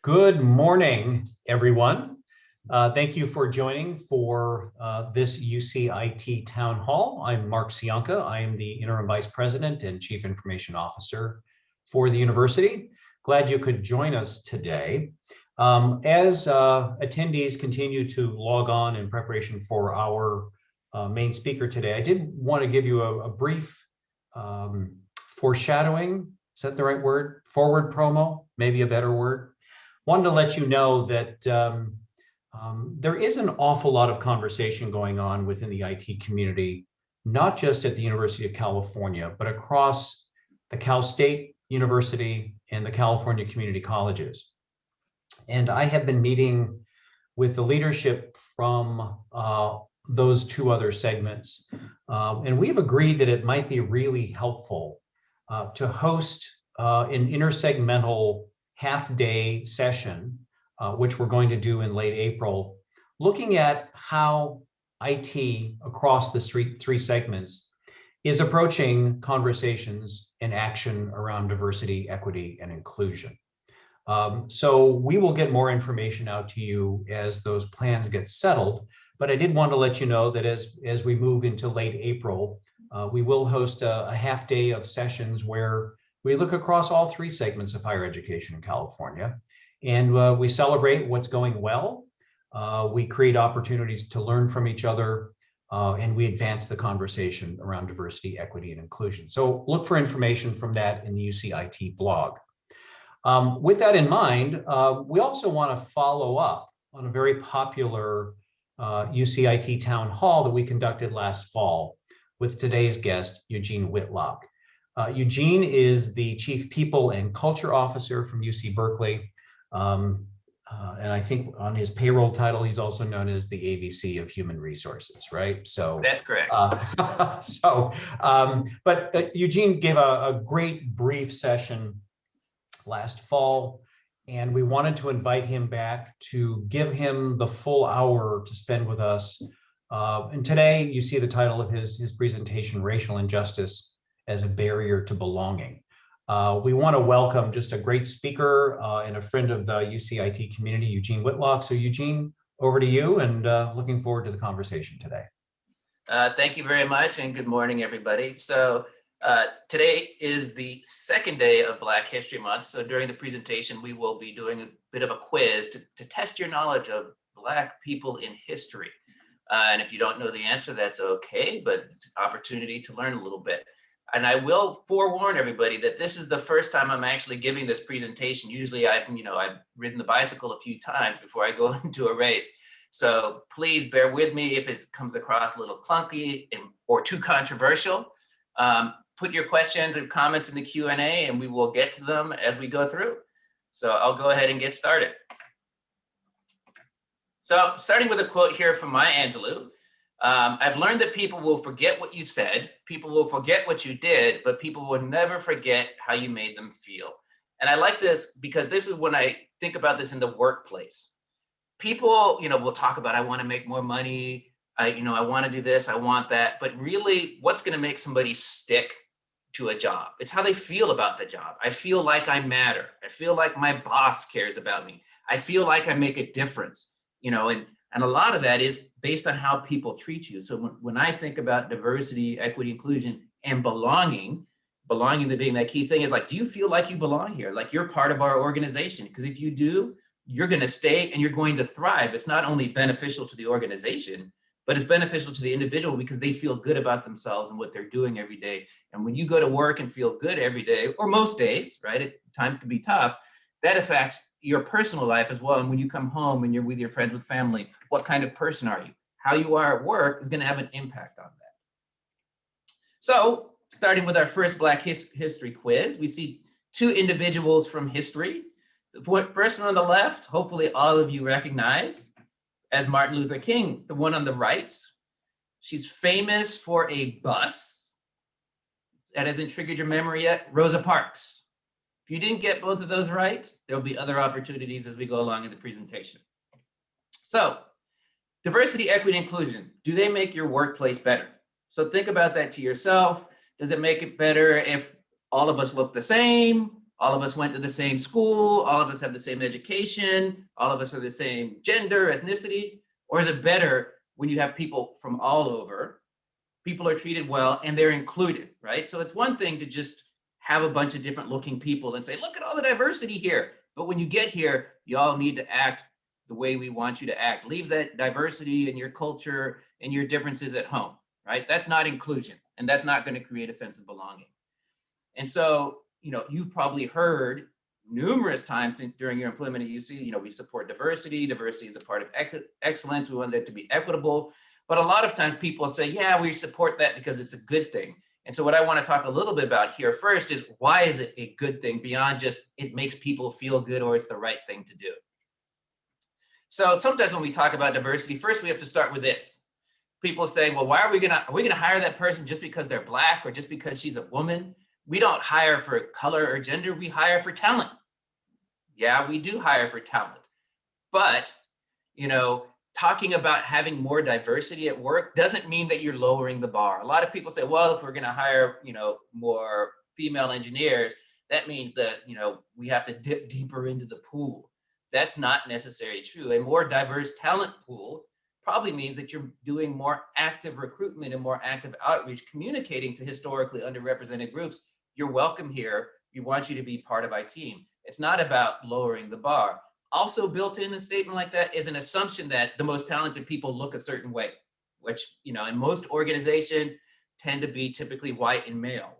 Good morning, everyone. Thank you for joining for this UCIT Town Hall. I'm Mark Cianca. I am the Interim Vice President and Chief Information Officer for the university. Glad you could join us today. As attendees continue to log on in preparation for our main speaker today, I did want to give you a brief foreshadowing. Is that the right word? Forward promo, maybe a better word. Wanted to let you know that there is an awful lot of conversation going on within the IT community, not just at the University of California, but across the Cal State University and the California community colleges. And I have been meeting with the leadership from those two other segments. And we've agreed that it might be really helpful to host an intersegmental half-day session, which we're going to do in late April, looking at how IT across the three segments is approaching conversations and action around diversity, equity, and inclusion. So we will get more information out to you as those plans get settled, but I did want to let you know that as we move into late April, we will host a half day of sessions where we look across all three segments of higher education in California, and we celebrate what's going well. We create opportunities to learn from each other, and we advance the conversation around diversity, equity, and inclusion. So look for information from that in the UCIT blog. With that in mind, we also want to follow up on a very popular UCIT town hall that we conducted last fall with today's guest, Eugene Whitlock. Eugene is the Chief People and Culture Officer from UC Berkeley. And I think on his payroll title, he's also known as the ABC of Human Resources, right? So that's correct. But Eugene gave a great brief session last fall, and we wanted to invite him back to give him the full hour to spend with us. And today you see the title of his presentation, Racial Injustice as a Barrier to Belonging. We want to welcome just a great speaker and a friend of the UCIT community, Eugene Whitlock. So Eugene, over to you, and looking forward to the conversation today. Thank you very much, and good morning, everybody. So today is the second day of Black History Month. So during the presentation, we will be doing a bit of a quiz to test your knowledge of Black people in history. And if you don't know the answer, that's okay, but it's an opportunity to learn a little bit. And I will forewarn everybody that this is the first time I'm actually giving this presentation. Usually I've ridden the bicycle a few times before I go into a race. So please bear with me if it comes across a little clunky or too controversial. Put your questions and comments in the Q&A and we will get to them as we go through. So I'll go ahead and get started. So starting with a quote here from Maya Angelou. I've learned that people will forget what you said, people will forget what you did, but people will never forget how you made them feel. And I like this because this is when I think about this in the workplace. People, will talk about, I want to make more money, I want to do this, I want that, but really what's going to make somebody stick to a job? It's how they feel about the job. I feel like I matter. I feel like my boss cares about me. I feel like I make a difference, and a lot of that is based on how people treat you. So when I think about diversity, equity, inclusion, and belonging being that key thing is like, do you feel like you belong here? Like you're part of our organization? Because if you do, you're going to stay and you're going to thrive. It's not only beneficial to the organization, but it's beneficial to the individual because they feel good about themselves and what they're doing every day. And when you go to work and feel good every day, or most days, right? Times can be tough. That affects your personal life as well. And when you come home and you're with your friends, with family, what kind of person are you? How you are at work is going to have an impact on that. So starting with our first Black history quiz, we see two individuals from history. The first one on the left, hopefully all of you recognize as Martin Luther King. The one on the right, she's famous for a bus. That hasn't triggered your memory yet. Rosa Parks. If you didn't get both of those right, there'll be other opportunities as we go along in the presentation. So, diversity, equity, inclusion, do they make your workplace better? So think about that to yourself. Does it make it better if all of us look the same? all of us went to the same school, all of us have the same education, all of us are the same gender, ethnicity? Or is it better when you have people from all over, people are treated well and they're included, right? So it's one thing to just have a bunch of different looking people and say, look at all the diversity here. But when you get here, you all need to act the way we want you to act. Leave that diversity and your culture and your differences at home, right? That's not inclusion, and that's not going to create a sense of belonging. And so, you've probably heard numerous times during your employment at UC, we support diversity. Diversity is a part of excellence. We want it to be equitable. But a lot of times people say, yeah, we support that because it's a good thing. And so what I want to talk a little bit about here first is, why is it a good thing beyond just it makes people feel good or it's the right thing to do? So sometimes when we talk about diversity, first we have to start with this. People say, well, why are we gonna hire that person just because they're Black or just because she's a woman? We don't hire for color or gender, we hire for talent. Yeah, we do hire for talent. But, talking about having more diversity at work doesn't mean that you're lowering the bar. A lot of people say, well, if we're going to hire, more female engineers, that means that, we have to dip deeper into the pool. That's not necessarily true. A more diverse talent pool probably means that you're doing more active recruitment and more active outreach, communicating to historically underrepresented groups. You're welcome here. We want you to be part of our team. It's not about lowering the bar. Also built in a statement like that is an assumption that the most talented people look a certain way, which, in most organizations tend to be typically white and male.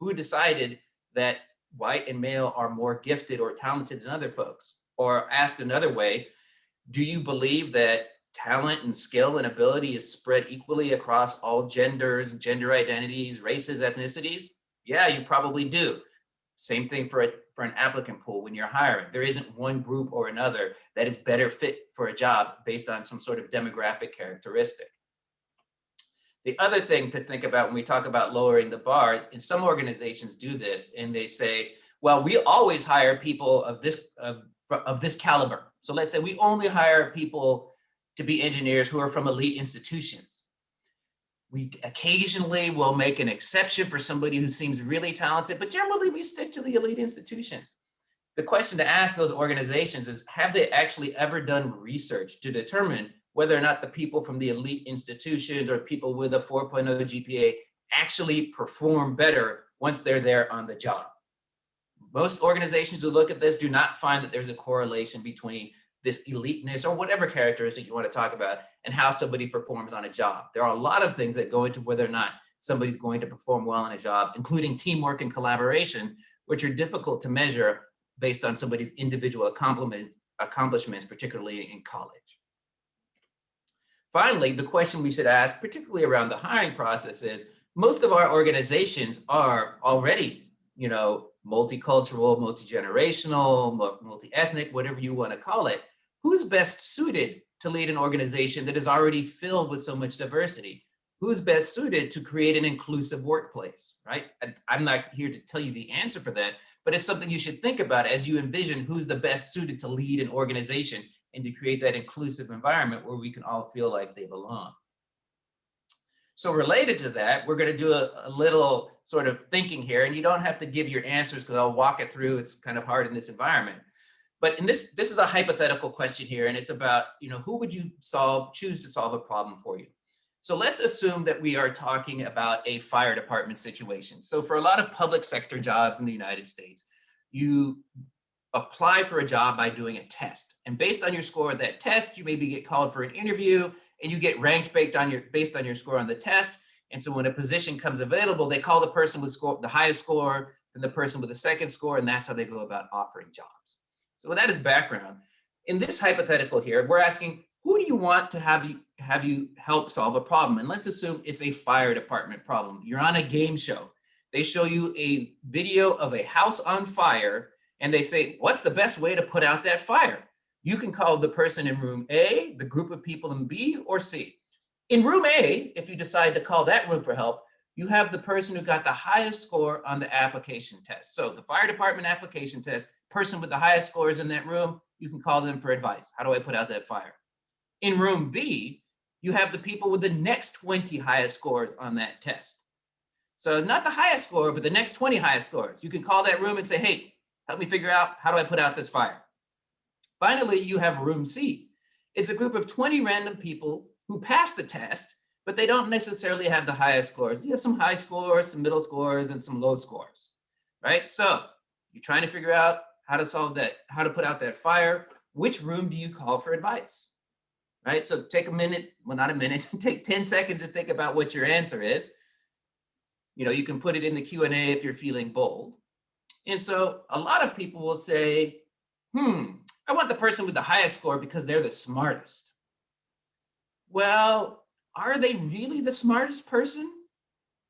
Who decided that white and male are more gifted or talented than other folks? Or asked another way, do you believe that talent and skill and ability is spread equally across all genders, gender identities, races, ethnicities? Yeah, you probably do. Same thing for an applicant pool when you're hiring. There isn't one group or another that is better fit for a job based on some sort of demographic characteristic. The other thing to think about when we talk about lowering the bars, and some organizations do this, and they say, well, we always hire people of this caliber. So let's say we only hire people to be engineers who are from elite institutions. We occasionally will make an exception for somebody who seems really talented, but generally we stick to the elite institutions. The question to ask those organizations is, have they actually ever done research to determine whether or not the people from the elite institutions or people with a 4.0 GPA actually perform better once they're there on the job? Most organizations who look at this do not find that there's a correlation between this eliteness or whatever characteristic you want to talk about and how somebody performs on a job. There are a lot of things that go into whether or not somebody's going to perform well on a job, including teamwork and collaboration, which are difficult to measure based on somebody's individual accomplishments, particularly in college. Finally, the question we should ask, particularly around the hiring process, is most of our organizations are already, multicultural, multi-generational, multi-ethnic, whatever you want to call it. Who's best suited to lead an organization that is already filled with so much diversity? Who's best suited to create an inclusive workplace, right? I'm not here to tell you the answer for that, but it's something you should think about as you envision who's the best suited to lead an organization and to create that inclusive environment where we can all feel like they belong. So related to that, we're going to do a little sort of thinking here, and you don't have to give your answers because I'll walk it through. It's kind of hard in this environment. But in this is a hypothetical question here, and it's about, who would you choose to solve a problem for you? So let's assume that we are talking about a fire department situation. So for a lot of public sector jobs in the United States, you apply for a job by doing a test. And based on your score of that test, you maybe get called for an interview and you get ranked based on your score on the test. And so when a position comes available, they call the person with the highest score, then the person with the second score, and that's how they go about offering jobs. So with that as background, in this hypothetical here, we're asking, who do you want to have you help solve a problem? And let's assume it's a fire department problem. You're on a game show. They show you a video of a house on fire, and they say, what's the best way to put out that fire? You can call the person in room A, the group of people in B, or C. In room A, if you decide to call that room for help, you have the person who got the highest score on the application test. So the fire department application test, person with the highest scores in that room, you can call them for advice. How do I put out that fire? In room B, you have the people with the next 20 highest scores on that test. So not the highest score, but the next 20 highest scores. You can call that room and say, hey, help me figure out how do I put out this fire. Finally, you have room C. It's a group of 20 random people who pass the test, but they don't necessarily have the highest scores. You have some high scores, some middle scores, and some low scores, right? So you're trying to figure out how to solve that, how to put out that fire. Which room do you call for advice, right? So take a minute, well, not a minute, take 10 seconds to think about what your answer is. You know, you can put it in the Q&A if you're feeling bold. And so a lot of people will say, I want the person with the highest score because they're the smartest. Well, are they really the smartest person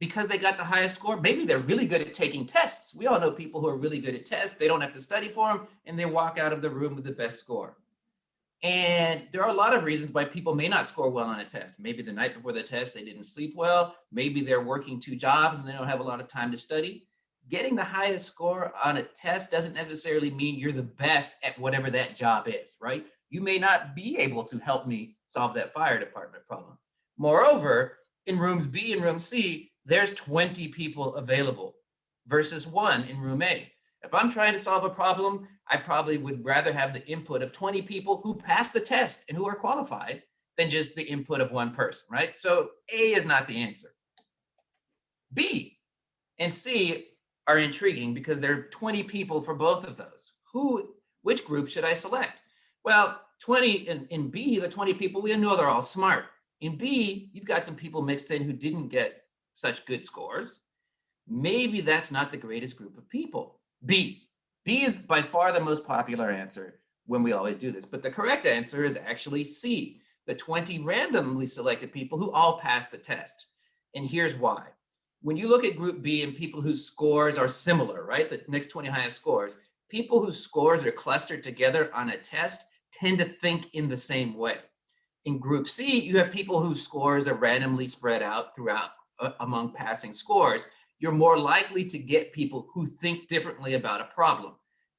because they got the highest score? Maybe they're really good at taking tests. We all know people who are really good at tests. They don't have to study for them, and they walk out of the room with the best score. And there are a lot of reasons why people may not score well on a test. Maybe the night before the test, they didn't sleep well. Maybe they're working 2 jobs and they don't have a lot of time to study. Getting the highest score on a test doesn't necessarily mean you're the best at whatever that job is, right? You may not be able to help me solve that fire department problem. Moreover, in rooms B and room C, there's 20 people available versus 1 in room A. If I'm trying to solve a problem, I probably would rather have the input of 20 people who pass the test and who are qualified than just the input of 1 person, right? So A is not the answer. B and C are intriguing because there are 20 people for both of those. Which group should I select? Well, 20 in B, the 20 people, we know they're all smart. In B, you've got some people mixed in who didn't get such good scores. Maybe that's not the greatest group of people. B is by far the most popular answer when we always do this, but the correct answer is actually C, the 20 randomly selected people who all passed the test. And here's why. When you look at group B and people whose scores are similar, right? The next 20 highest scores, people whose scores are clustered together on a test tend to think in the same way. In group C, you have people whose scores are randomly spread out throughout among passing scores. You're more likely to get people who think differently about a problem.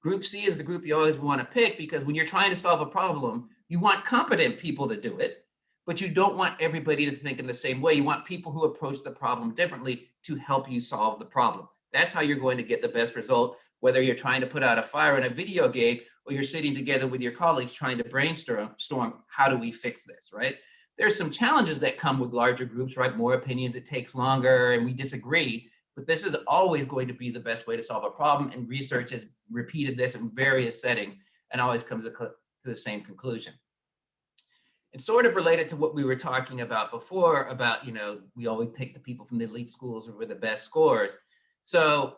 Group C is the group you always want to pick because when you're trying to solve a problem, you want competent people to do it, but you don't want everybody to think in the same way. You want people who approach the problem differently to help you solve the problem. That's how you're going to get the best result, whether you're trying to put out a fire in a video game or you're sitting together with your colleagues trying to brainstorm how do we fix this, right? There's some challenges that come with larger groups, right? More opinions, it takes longer, and we disagree. But this is always going to be the best way to solve a problem. And research has repeated this in various settings and always comes to the same conclusion. And sort of related to what we were talking about before about, we always take the people from the elite schools with the best scores. So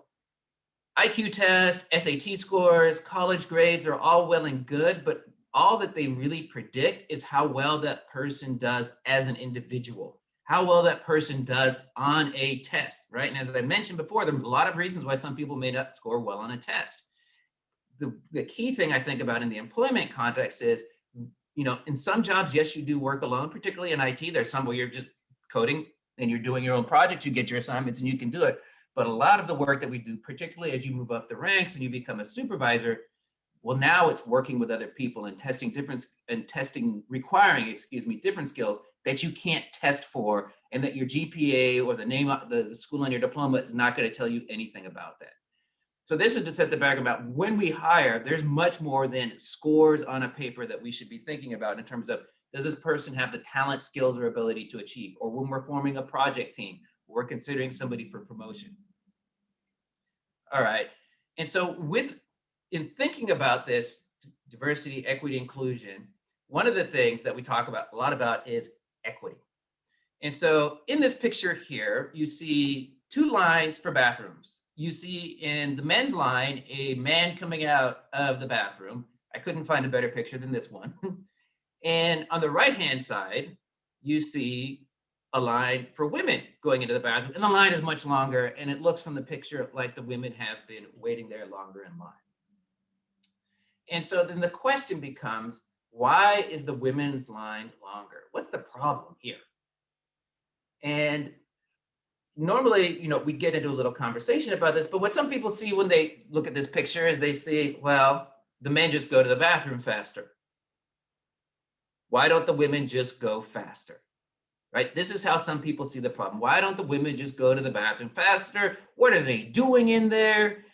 IQ test, SAT scores, college grades are all well and good, but all that they really predict is how well that person does as an individual, how well that person does on a test, right? And as I mentioned before, there are a lot of reasons why some people may not score well on a test. The key thing I think about in the employment context is, in some jobs, yes, you do work alone, particularly in IT. There's some where you're just coding and you're doing your own projects, you get your assignments and you can do it. But a lot of the work that we do, particularly as you move up the ranks and you become a supervisor, well, now it's working with other people and requiring different skills that you can't test for, and that your GPA or the name of the school on your diploma is not going to tell you anything about that. So this is to set the back about when we hire, there's much more than scores on a paper that we should be thinking about in terms of, does this person have the talent, skills, or ability to achieve? Or when we're forming a project team, we're considering somebody for promotion. All right. And so in thinking about this diversity, equity, inclusion, one of the things that we talk about a lot about is equity. And so in this picture here, you see 2 lines for bathrooms. You see in the men's line, a man coming out of the bathroom. I couldn't find a better picture than this one. And on the right-hand side, you see a line for women going into the bathroom. And the line is much longer, and it looks from the picture like the women have been waiting there longer in line. And so then the question becomes, why is the women's line longer? What's the problem here? And normally, we get into a little conversation about this, but what some people see when they look at this picture is they see, well, the men just go to the bathroom faster. Why don't the women just go faster? right? This is how some people see the problem. Why don't the women just go to the bathroom faster? What are they doing in there?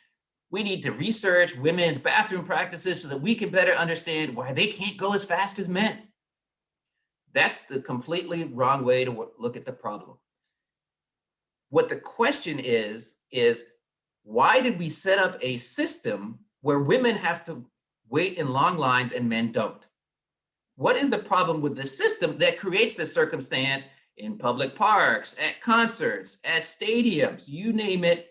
We need to research women's bathroom practices so that we can better understand why they can't go as fast as men. That's the completely wrong way to look at the problem. What the question is why did we set up a system where women have to wait in long lines and men don't? What is the problem with the system that creates this circumstance in public parks, at concerts, at stadiums, you name it?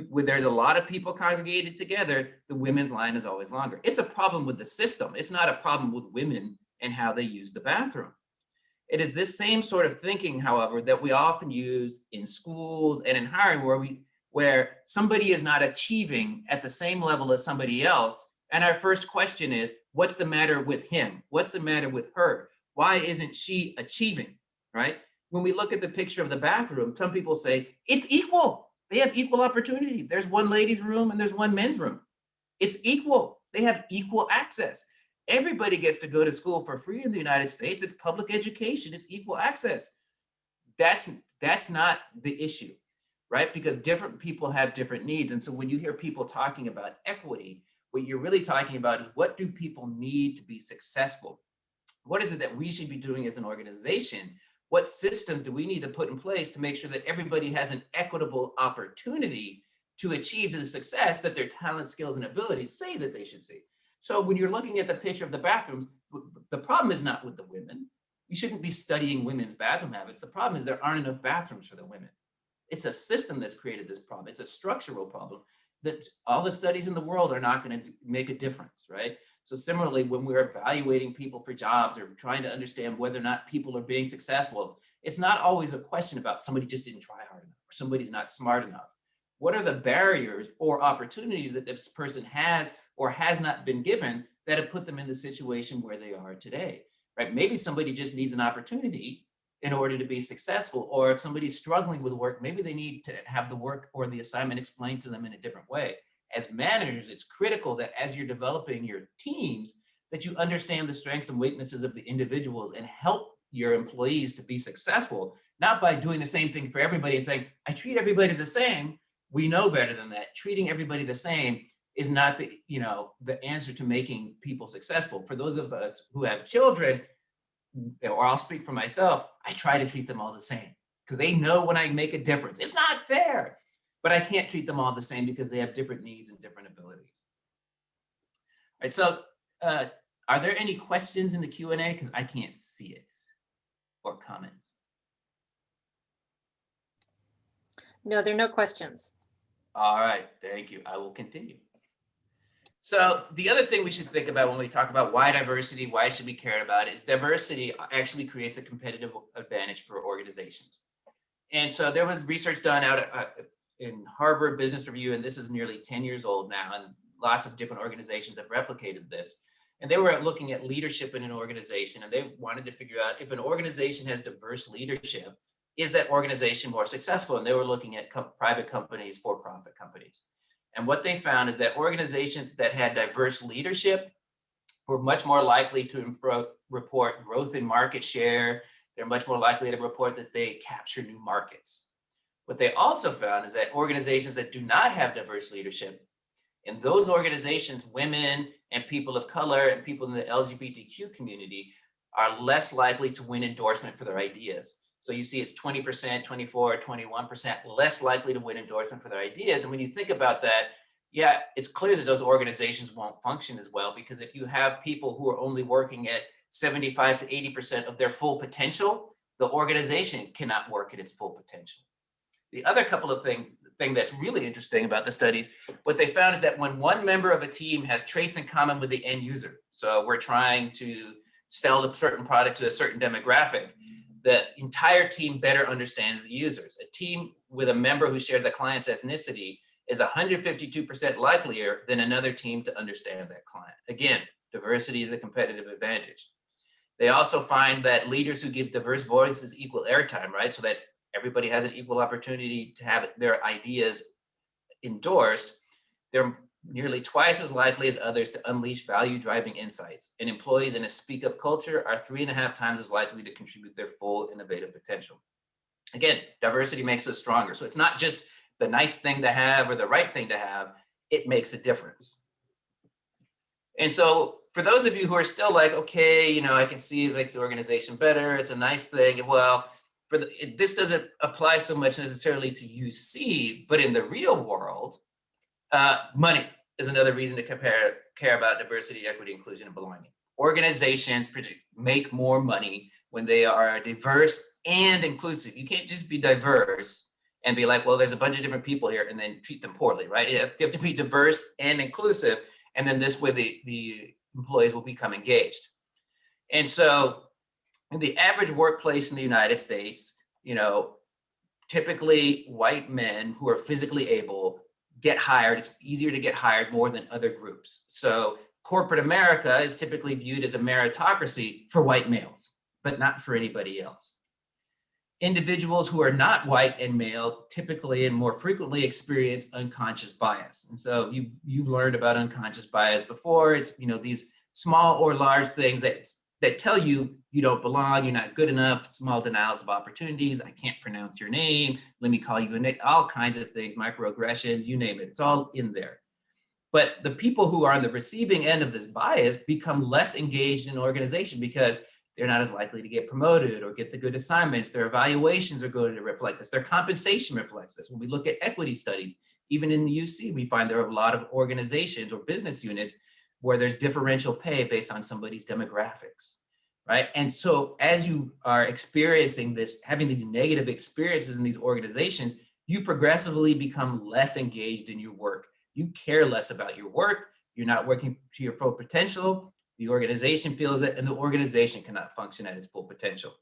When there's a lot of people congregated together, the women's line is always longer. It's a problem with the system. It's not a problem with women and how they use the bathroom. It is this same sort of thinking, however, that we often use in schools and in hiring, where somebody is not achieving at the same level as somebody else. And our first question is, what's the matter with him? What's the matter with her? Why isn't she achieving, right? When we look at the picture of the bathroom, some people say it's equal. They have equal opportunity. There's one ladies' room and there's one men's room. It's equal. They have equal access. Everybody gets to go to school for free in the United States. It's public education. It's equal access. That's not the issue, right? Because different people have different needs. And so when you hear people talking about equity, what you're really talking about is, what do people need to be successful? What is it that we should be doing as an organization? What systems do we need to put in place to make sure that everybody has an equitable opportunity to achieve the success that their talent, skills, and abilities say that they should see? So when you're looking at the picture of the bathrooms, the problem is not with the women. You shouldn't be studying women's bathroom habits. The problem is there aren't enough bathrooms for the women. It's a system that's created this problem. It's a structural problem that all the studies in the world are not going to make a difference, right? So similarly, when we're evaluating people for jobs or trying to understand whether or not people are being successful, it's not always a question about somebody just didn't try hard enough or somebody's not smart enough. What are the barriers or opportunities that this person has or has not been given that have put them in the situation where they are today, right? Maybe somebody just needs an opportunity in order to be successful. Or if somebody's struggling with work, maybe they need to have the work or the assignment explained to them in a different way. As managers, it's critical that as you're developing your teams, that you understand the strengths and weaknesses of the individuals and help your employees to be successful, not by doing the same thing for everybody and saying, I treat everybody the same. We know better than that. Treating everybody the same is not the answer to making people successful. For those of us who have children, or I'll speak for myself, I try to treat them all the same because they know when I make a difference. It's not fair, but I can't treat them all the same because they have different needs and different abilities. All right, so are there any questions in the Q&A? Because I can't see it, or comments. No, there are no questions. All right, thank you. I will continue. So the other thing we should think about when we talk about why diversity, why should we care about it, is diversity actually creates a competitive advantage for organizations. And so there was research done out in Harvard Business Review, and this is nearly 10 years old now, and lots of different organizations have replicated this. And they were looking at leadership in an organization, and they wanted to figure out if an organization has diverse leadership, is that organization more successful? And they were looking at private companies, for-profit companies. And what they found is that organizations that had diverse leadership were much more likely to report growth in market share. They're much more likely to report that they capture new markets. What they also found is that organizations that do not have diverse leadership, in those organizations, women and people of color and people in the LGBTQ community are less likely to win endorsement for their ideas. So you see it's 20%, 24, 21% less likely to win endorsement for their ideas. And when you think about that, yeah, it's clear that those organizations won't function as well, because if you have people who are only working at 75 to 80% of their full potential, the organization cannot work at its full potential. The other couple of thing that's really interesting about the studies, what they found is that when one member of a team has traits in common with the end user, so we're trying to sell a certain product to a certain demographic, the entire team better understands the users. A team with a member who shares a client's ethnicity is 152% likelier than another team to understand that client. Again, diversity is a competitive advantage. They also find that leaders who give diverse voices equal airtime, right? So that's everybody has an equal opportunity to have their ideas endorsed. They're nearly twice as likely as others to unleash value-driving insights, and employees in a speak-up culture are 3.5 times as likely to contribute their full innovative potential. Again, diversity makes us stronger. So it's not just the nice thing to have or the right thing to have, it makes a difference. And so for those of you who are still like, okay, I can see it makes the organization better, it's a nice thing. Well, this doesn't apply so much necessarily to UC, but in the real world, money is another reason to care about diversity, equity, inclusion, and belonging. Organizations make more money when they are diverse and inclusive. You can't just be diverse and be like, well, there's a bunch of different people here, and then treat them poorly, right? You have to be diverse and inclusive, and then this way the employees will become engaged. And so in the average workplace in the United States, typically white men who are physically able get hired. It's easier to get hired more than other groups. So corporate America is typically viewed as a meritocracy for white males, but not for anybody else. Individuals who are not white and male typically and more frequently experience unconscious bias. And so you've learned about unconscious bias before. It's these small or large things that tell you you don't belong, you're not good enough, small denials of opportunities, I can't pronounce your name, let me call you a name, all kinds of things, microaggressions, you name it, it's all in there. But the people who are on the receiving end of this bias become less engaged in an organization because they're not as likely to get promoted or get the good assignments. Their evaluations are going to reflect this. Their compensation reflects this. When we look at equity studies, even in the UC, we find there are a lot of organizations or business units where there's differential pay based on somebody's demographics, right? And so as you are experiencing this, having these negative experiences in these organizations, you progressively become less engaged in your work. You care less about your work. You're not working to your full potential. The organization feels it, and the organization cannot function at its full potential.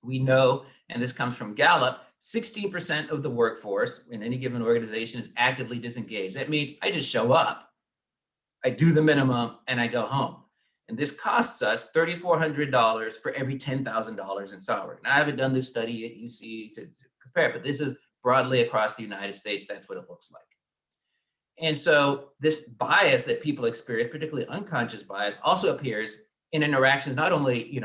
We know, and this comes from Gallup, 16% of the workforce in any given organization is actively disengaged. That means I just show up, I do the minimum, and I go home. And this costs us $3,400 for every $10,000 in salary. Now, I haven't done this study at UC to compare, but this is broadly across the United States. That's what it looks like. And so this bias that people experience, particularly unconscious bias, also appears in interactions, not only,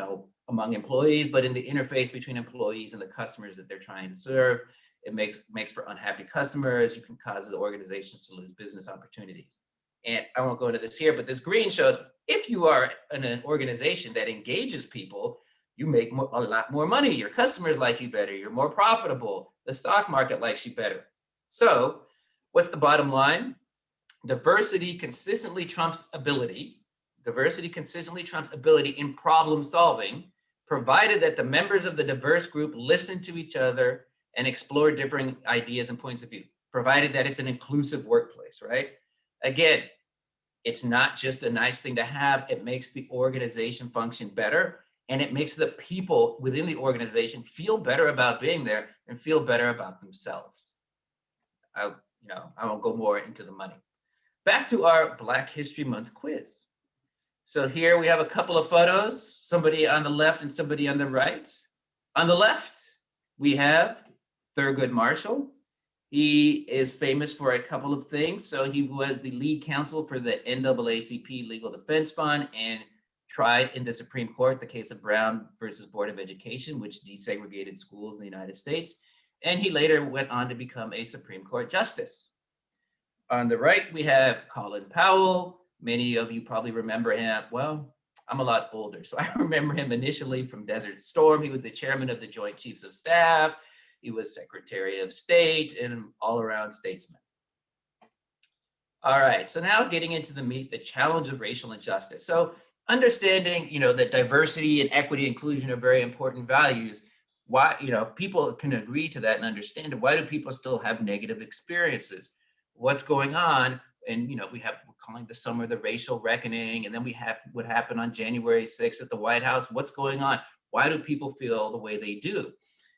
among employees, but in the interface between employees and the customers that they're trying to serve. It makes for unhappy customers. You can cause the organizations to lose business opportunities. And I won't go into this here, but this green shows if you are in an organization that engages people, you make a lot more money. Your customers like you better. You're more profitable. The stock market likes you better. So what's the bottom line? Diversity consistently trumps ability. Diversity consistently trumps ability in problem solving, provided that the members of the diverse group listen to each other and explore different ideas and points of view, provided that it's an inclusive workplace, right? Again, it's not just a nice thing to have. It makes the organization function better, and it makes the people within the organization feel better about being there and feel better about themselves. I won't go more into the money. Back to our Black History Month quiz. So here we have a couple of photos, somebody on the left and somebody on the right. On the left, we have Thurgood Marshall. He is famous for a couple of things. So he was the lead counsel for the NAACP Legal Defense Fund and tried in the Supreme Court the case of Brown versus Board of Education, which desegregated schools in the United States. And he later went on to become a Supreme Court justice. On the right, we have Colin Powell. Many of you probably remember him. Well, I'm a lot older, so I remember him initially from Desert Storm. He was the chairman of the Joint Chiefs of Staff. He was Secretary of State and an all-around statesman. All right, so now getting into the meat, the challenge of racial injustice. So understanding, that diversity and equity inclusion are very important values. Why, people can agree to that and understand it. Why do people still have negative experiences? What's going on? And, we're calling the summer the racial reckoning. And then we have what happened on January 6th at the White House. What's going on? Why do people feel the way they do?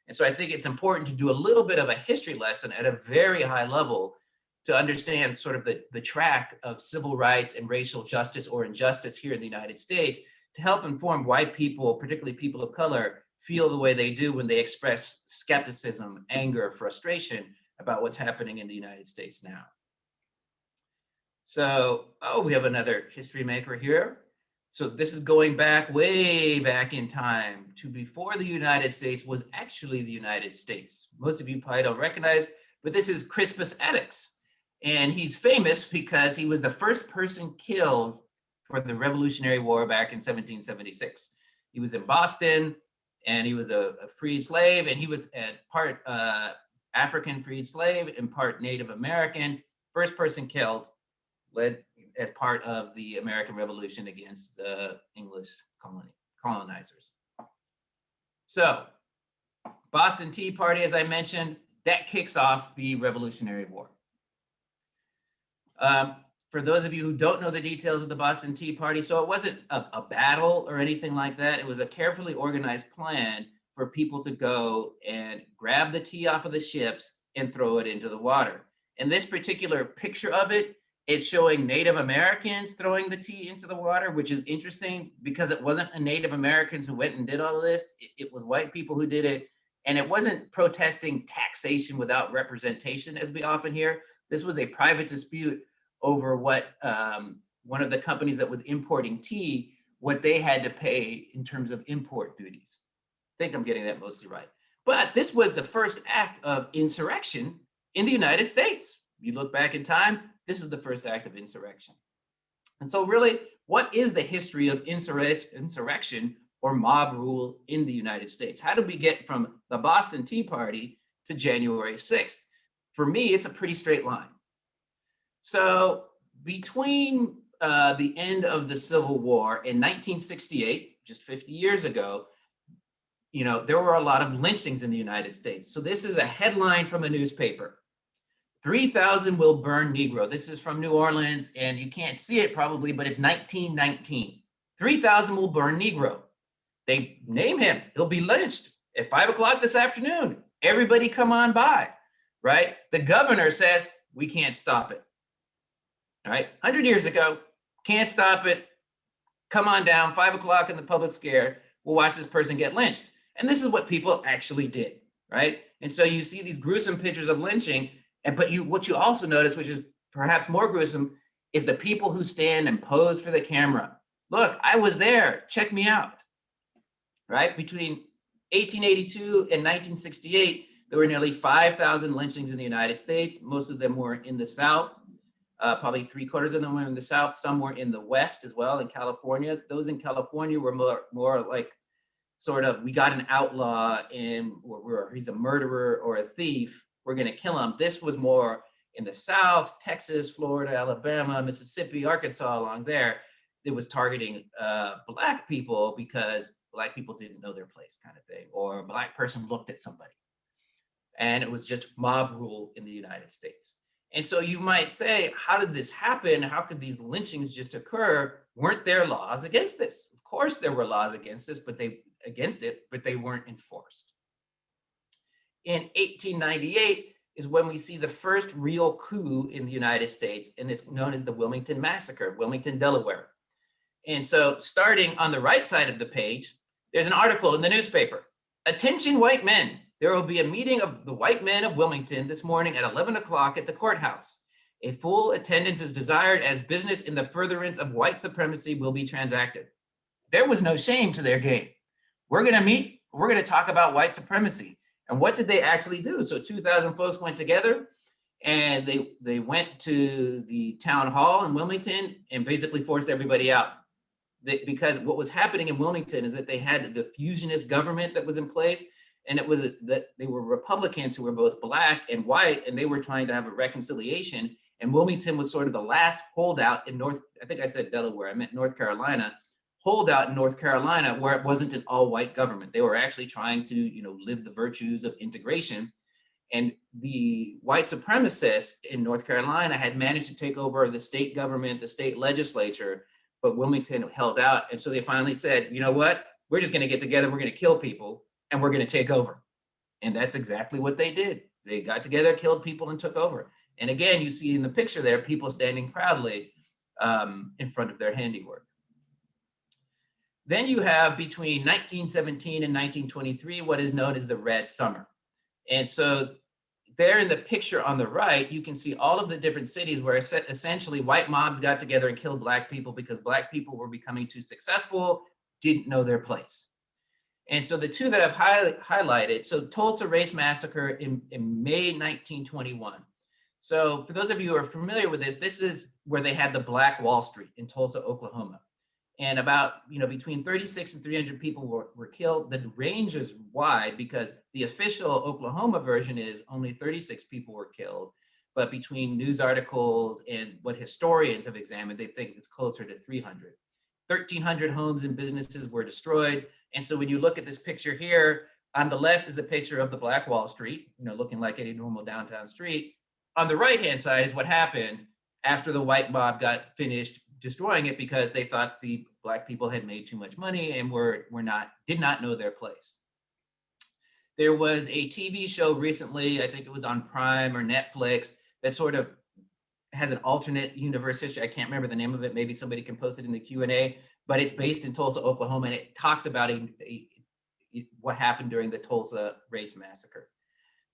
And so I think it's important to do a little bit of a history lesson at a very high level to understand sort of the track of civil rights and racial justice or injustice here in the United States to help inform why people, particularly people of color, feel the way they do when they express skepticism, anger, frustration about what's happening in the United States now. So, oh, we have another history maker here. So this is going back, way back in time to before the United States was actually the United States. Most of you probably don't recognize, but this is Crispus Attucks. And he's famous because he was the first person killed for the Revolutionary War back in 1776. He was in Boston, and he was a freed slave, and he was at part African freed slave and part Native American. First person killed, led as part of the American Revolution against the English colonizers. So, Boston Tea Party, as I mentioned, that kicks off the Revolutionary War. For those of you who don't know the details of the Boston Tea Party, so it wasn't a battle or anything like that. It was a carefully organized plan for people to go and grab the tea off of the ships and throw it into the water. And this particular picture of it is showing Native Americans throwing the tea into the water, which is interesting because it wasn't a Native Americans who went and did all of this. It was white people who did it. And it wasn't protesting taxation without representation, as we often hear. This was a private dispute over what one of the companies that was importing tea, what they had to pay in terms of import duties. I think I'm getting that mostly right. But this was the first act of insurrection in the United States. You look back in time, this is the first act of insurrection. And so really, what is the history of insurrection or mob rule in the United States? How did we get from the Boston Tea Party to January 6th? For me, it's a pretty straight line. So between the end of the Civil War in 1968, just 50 years ago, you know, there were a lot of lynchings in the United States. So this is a headline from a newspaper. 3,000 will burn Negro. This is from New Orleans, and you can't see it probably, but it's 1919. 3,000 will burn Negro. They name him. He'll be lynched at 5 o'clock this afternoon. Everybody come on by, right? The governor says, we can't stop it. All right, 100 years ago, can't stop it. Come on down, 5 o'clock in the public square. We'll watch this person get lynched. And this is what people actually did, right? And so you see these gruesome pictures of lynching, but what you also notice, which is perhaps more gruesome, is the people who stand and pose for the camera. Look, I was there, check me out, right? Between 1882 and 1968, there were nearly 5,000 lynchings in the United States. Most of them were in the South. Probably 3/4 of them were in the South. Some were in the West as well, in California. Those in California were more like sort of, we got an outlaw and he's a murderer or a thief, we're going to kill him. This was more in the South, Texas, Florida, Alabama, Mississippi, Arkansas, along there. It was targeting Black people because Black people didn't know their place, kind of thing, or a Black person looked at somebody. And it was just mob rule in the United States. And so you might say, how did this happen? How could these lynchings just occur? Weren't there laws against this? Of course there were laws against this, but they weren't enforced. In 1898 is when we see the first real coup in the United States, and it's known as the Wilmington Massacre, Wilmington, Delaware. And so starting on the right side of the page, there's an article in the newspaper. Attention white men, there will be a meeting of the white men of Wilmington this morning at 11 o'clock at the courthouse. A full attendance is desired as business in the furtherance of white supremacy will be transacted. There was no shame to their game. We're gonna meet, we're gonna talk about white supremacy. And what did they actually do? So 2,000 folks went together and they went to the town hall in Wilmington and basically forced everybody out. Because what was happening in Wilmington is that they had the fusionist government that was in place, and it was that they were Republicans who were both Black and white, and they were trying to have a reconciliation. And Wilmington was sort of the last holdout in I think I said Delaware, I meant North Carolina, holdout in North Carolina where it wasn't an all-white government. They were actually trying to, live the virtues of integration. And the white supremacists in North Carolina had managed to take over the state government, the state legislature, but Wilmington held out. And so they finally said, you know what? We're just going to get together, we're going to kill people, and we're going to take over. And that's exactly what they did. They got together, killed people, and took over. And again, you see in the picture there, people standing proudly in front of their handiwork. Then you have between 1917 and 1923, what is known as the Red Summer. And so there in the picture on the right, you can see all of the different cities where essentially white mobs got together and killed Black people because Black people were becoming too successful, didn't know their place. And so the two that I've highlighted, so Tulsa Race Massacre in May 1921. So for those of you who are familiar with this, this is where they had the Black Wall Street in Tulsa, Oklahoma. And about, between 36 and 300 people were killed. The range is wide because the official Oklahoma version is only 36 people were killed. But between news articles and what historians have examined, they think it's closer to 300. 1,300 homes and businesses were destroyed. And so when you look at this picture here, on the left is a picture of the Black Wall Street, looking like any normal downtown street. On the right-hand side is what happened after the white mob got finished destroying it because they thought the Black people had made too much money and did not know their place. There was a TV show recently, I think it was on Prime or Netflix, that sort of has an alternate universe history. I can't remember the name of it. Maybe somebody can post it in the Q&A, but it's based in Tulsa, Oklahoma, and it talks about what happened during the Tulsa Race Massacre.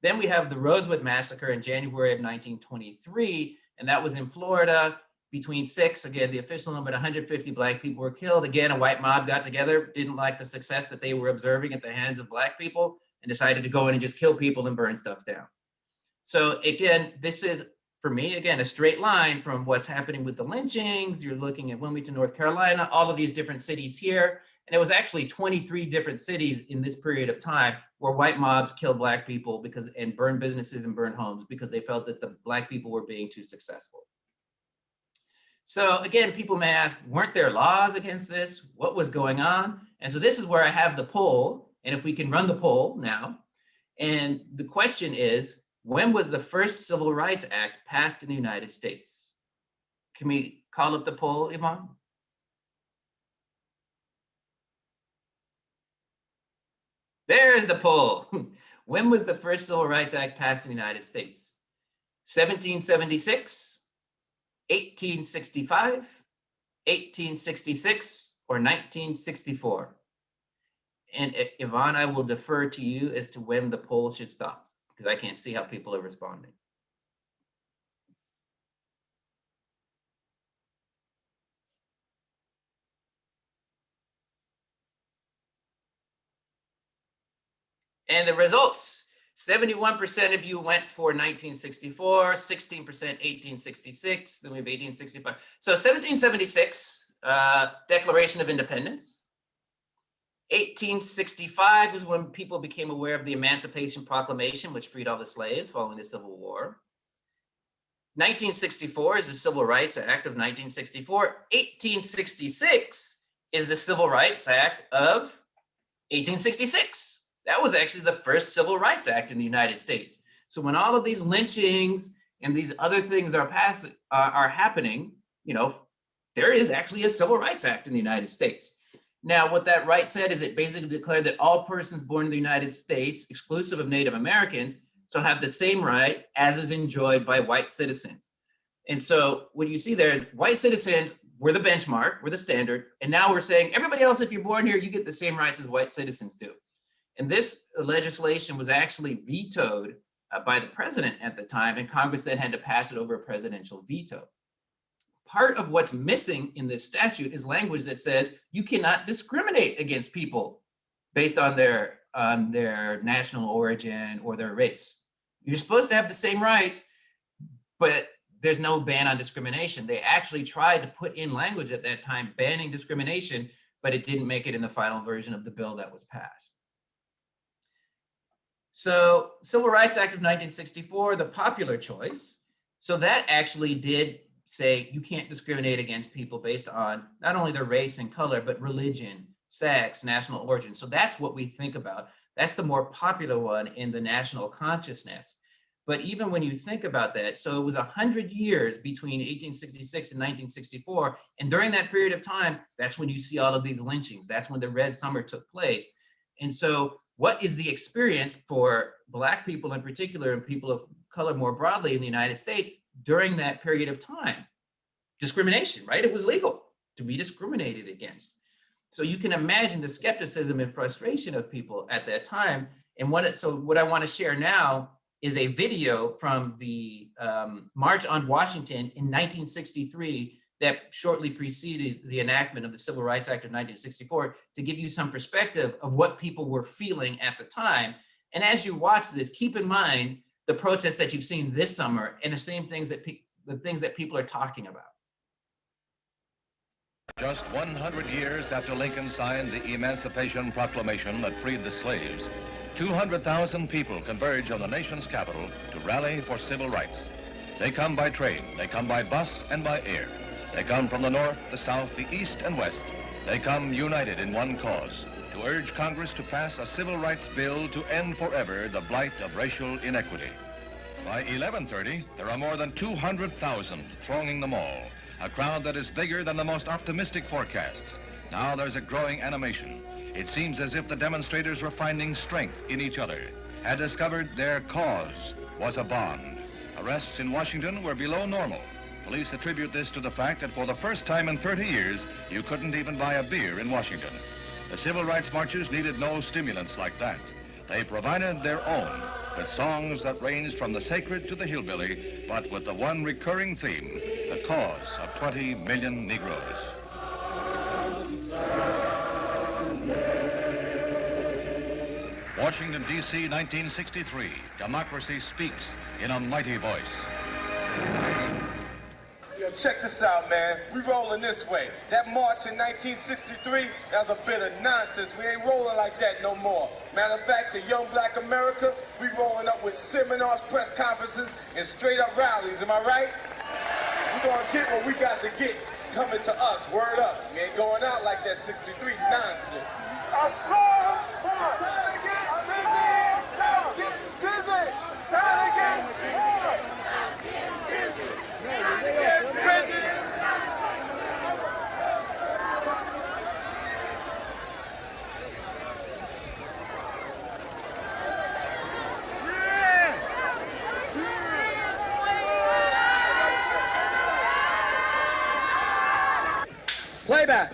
Then we have the Rosewood Massacre in January of 1923, and that was in Florida. Between the official number, 150 Black people were killed. Again, a white mob got together, didn't like the success that they were observing at the hands of Black people, and decided to go in and just kill people and burn stuff down. So again, this is, for me, again, a straight line from what's happening with the lynchings. You're looking at Wilmington, North Carolina, all of these different cities here. And it was actually 23 different cities in this period of time where white mobs killed Black people and burned businesses and burned homes because they felt that the Black people were being too successful. So again, people may ask, weren't there laws against this? What was going on? And so this is where I have the poll. And if we can run the poll now. And the question is, when was the first Civil Rights Act passed in the United States? Can we call up the poll, Yvonne? There's the poll. When was the first Civil Rights Act passed in the United States? 1776? 1865, 1866, or 1964? And Yvonne, I will defer to you as to when the poll should stop, because I can't see how people are responding. And the results. 71% of you went for 1964, 16% 1866, then we have 1865. So 1776, Declaration of Independence. 1865 is when people became aware of the Emancipation Proclamation, which freed all the slaves following the Civil War. 1964 is the Civil Rights Act of 1964. 1866 is the Civil Rights Act of 1866. That was actually the first Civil Rights Act in the United States. So when all of these lynchings and these other things are happening, there is actually a Civil Rights Act in the United States. Now, what that right said is it basically declared that all persons born in the United States, exclusive of Native Americans, shall have the same right as is enjoyed by white citizens. And so what you see there is white citizens were the benchmark, we're the standard. And now we're saying, everybody else, if you're born here, you get the same rights as white citizens do. And this legislation was actually vetoed by the president at the time, and Congress then had to pass it over a presidential veto. Part of what's missing in this statute is language that says you cannot discriminate against people based on their national origin or their race. You're supposed to have the same rights, but there's no ban on discrimination. They actually tried to put in language at that time banning discrimination, but it didn't make it in the final version of the bill that was passed. So Civil Rights Act of 1964, the popular choice. So that actually did say you can't discriminate against people based on not only their race and color, but religion, sex, national origin. So that's what we think about. That's the more popular one in the national consciousness. But even when you think about that, so it was 100 years between 1866 and 1964. And during that period of time, that's when you see all of these lynchings. That's when the Red Summer took place. And so what is the experience for Black people in particular and people of color more broadly in the United States during that period of time? Discrimination, right? It was legal to be discriminated against. So you can imagine the skepticism and frustration of people at that time. And what I want to share now is a video from the March on Washington in 1963 that shortly preceded the enactment of the Civil Rights Act of 1964, to give you some perspective of what people were feeling at the time. And as you watch this, keep in mind the protests that you've seen this summer and the same things that the things that people are talking about. Just 100 years after Lincoln signed the Emancipation Proclamation that freed the slaves, 200,000 people converge on the nation's capital to rally for civil rights. They come by train, they come by bus and by air. They come from the north, the south, the east and west. They come united in one cause, to urge Congress to pass a civil rights bill to end forever the blight of racial inequity. By 11:30, there are more than 200,000 thronging the mall, a crowd that is bigger than the most optimistic forecasts. Now there's a growing animation. It seems as if the demonstrators were finding strength in each other, had discovered their cause was a bond. Arrests in Washington were below normal. Police attribute this to the fact that for the first time in 30 years, you couldn't even buy a beer in Washington. The civil rights marchers needed no stimulants like that. They provided their own, with songs that ranged from the sacred to the hillbilly, but with the one recurring theme, the cause of 20 million Negroes. Washington, D.C., 1963. Democracy speaks in a mighty voice. Yo, check this out, man. We rolling this way. That march in 1963, that was a bit of nonsense. We ain't rolling like that no more. Matter of fact, the Young Black America, we rolling up with seminars, press conferences, and straight up rallies. Am I right? We gonna get what we got to get. Coming to us, word up. We ain't going out like that 63 nonsense. Playback.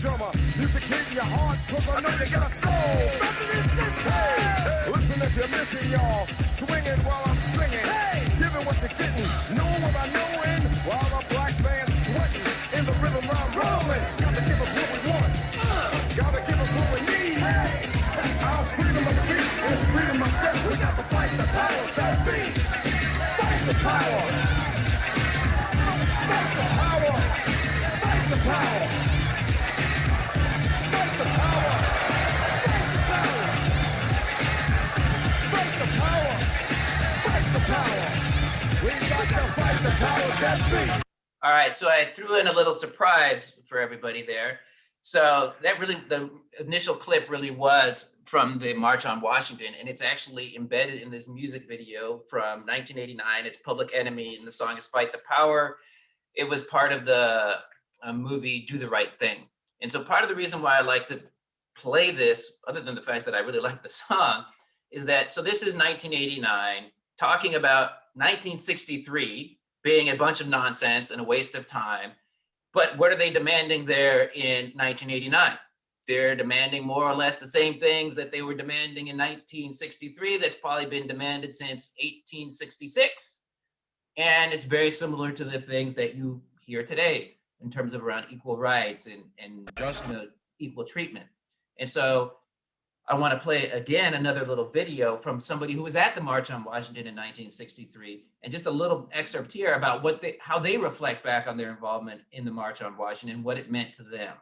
Drummer, music hit your heart, cause I know you got a soul. Hey, listen if you're missing, y'all. Swinging while I'm singing. Hey, giving what you're getting. Know what I knowin'. While the black band's sweating. In the rhythm I'm rolling. Gotta give us what we want. Gotta give us what we need. Hey, our freedom of speech is freedom of death. We got to fight the powers that be. Fight the power. Fight the power. Fight the power. All right, so I threw in a little surprise for everybody there. So that really, the initial clip really was from the March on Washington, and it's actually embedded in this music video from 1989. It's Public Enemy, and the song is Fight the Power. It was part of the movie Do the Right Thing. And so part of the reason why I like to play this, other than the fact that I really like the song, is that, so this is 1989, talking about 1963 being a bunch of nonsense and a waste of time. But what are they demanding there in 1989? They're demanding more or less the same things that they were demanding in 1963. That's probably been demanded since 1866. And it's very similar to the things that you hear today in terms of around equal rights and just, equal treatment. And so I want to play again another little video from somebody who was at the March on Washington in 1963, and just a little excerpt here about how they reflect back on their involvement in the March on Washington, what it meant to them.